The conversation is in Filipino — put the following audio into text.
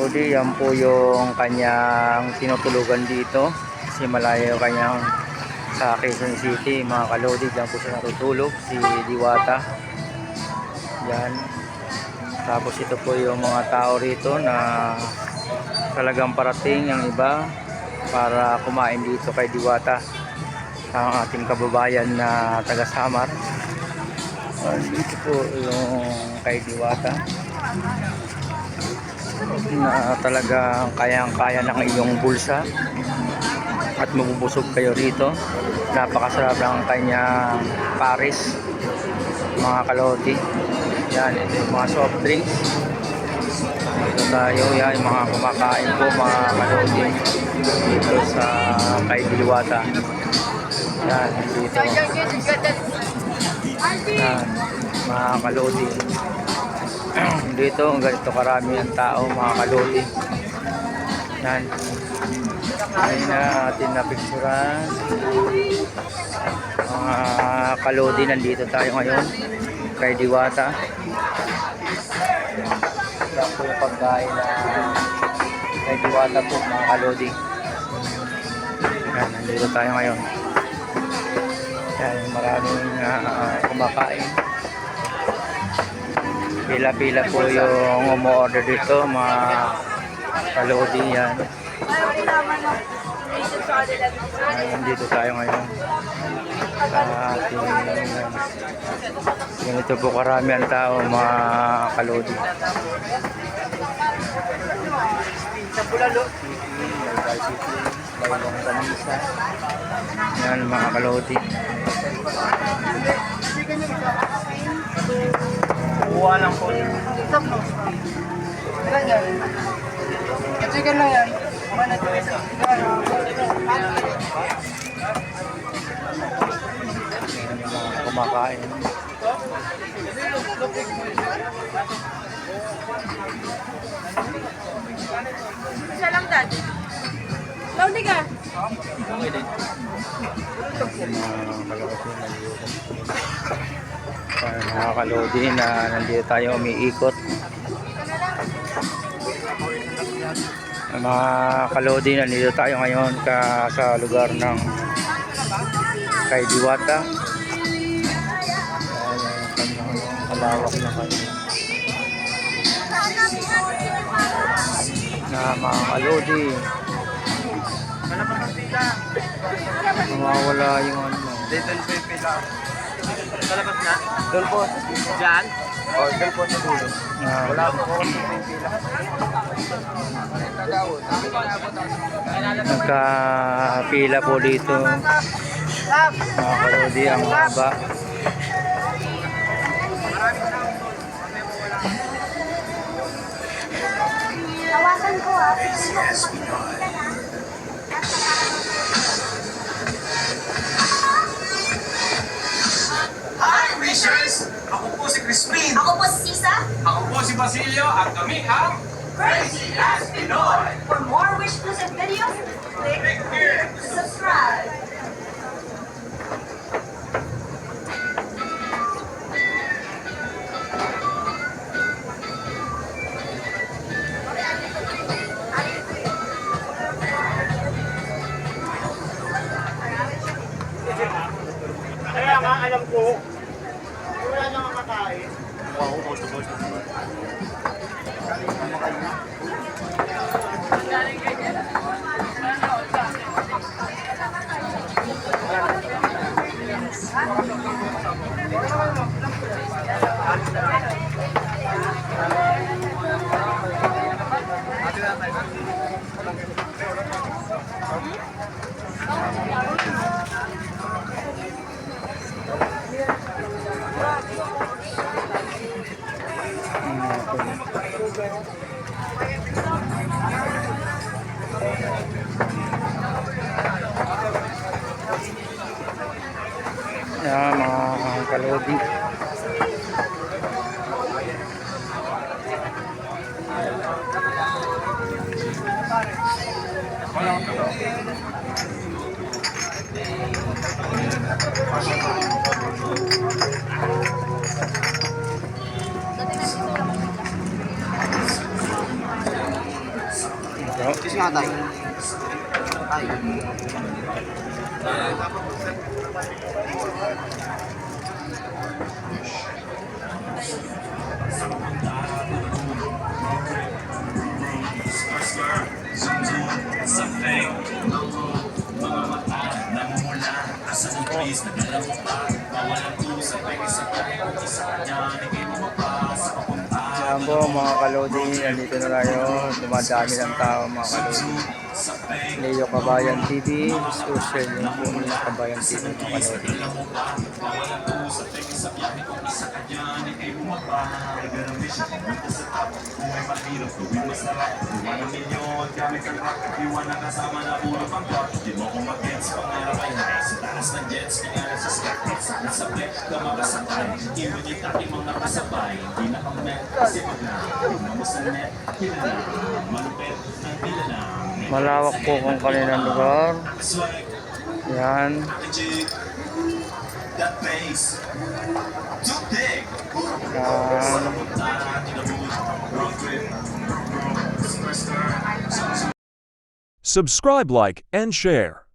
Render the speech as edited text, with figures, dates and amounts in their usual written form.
kalodi, yan po yung kanyang tinutulugan dito. Kasi malayo kanyang sa Quezon City, mga kalodi. Diyan po siya natutulog, si Diwata. Yan. Tapos ito po yung mga tao rito na talagang parating ang iba para kumain dito kay Diwata, ang ating kababayan na taga Samar. Dito po yung kay Diwata na talagang kayang-kaya ng iyong bulsa at mabubusog kayo rito. Napakasarap ng kanyang Paris, mga kalodi. Yan, ito yung mga soft drinks. Dito tayo, yan, yung mga kumakain po, mga kalodi, dito sa kay Diwata. Yan, dito. Yan, mga kalodi. Dito, ganito karami ang tao, mga kalodi. Yan. Ayun na atin na picturean. Mga kalodi, nandito tayo ngayon kay Diwata. Yan po yung pagkain na kay Diwata po, mga kalodi. Yan, nandito tayo ngayon. Yan, maraming kumakain. Pila-pila po yung umu-order dito, mga kalodi. Yan. Nandito tayo ngayon. Ganito po karami ang tao, mga kalodi. Yan, mga kalodi. Kuha lang po. Chicken lang yan. Kumakain. Isa lang, Dad. Launi ka. Mga kalodi na nandito tayo umiikot. Mga kalodi, nandito tayo ngayon sa lugar ng kay Diwata. Malawak na kayo na mga kalodi. Mawawala yung ano. Dito po yung pila. Talabas na? Doon po. Diyan? O, doon po sa dulo. Wala po po yung pila. Nagkapila po dito, mga kalodi, ang haba. Tawasan ko ha. Hi, Wishers! Ako po si Crispin. Ako po si Sisa. Ako po si Basilio at kami ang Crazy as Pinoy! For more Wish Exclusive videos, click here to subscribe. Kaya nga alam ko, wala nang makakain. Yan, mga kalodi. Cheese nga tayo. Ay. Yan po mga kalodi, nandito na tayo. Dumadami ng tao mga kalodi. Leo Kabayan TV, social yung po Leo Kabayan TV mga kalodi. Malawak po kung kanilang lugar. Yan. Yan. Subscribe, like, and share.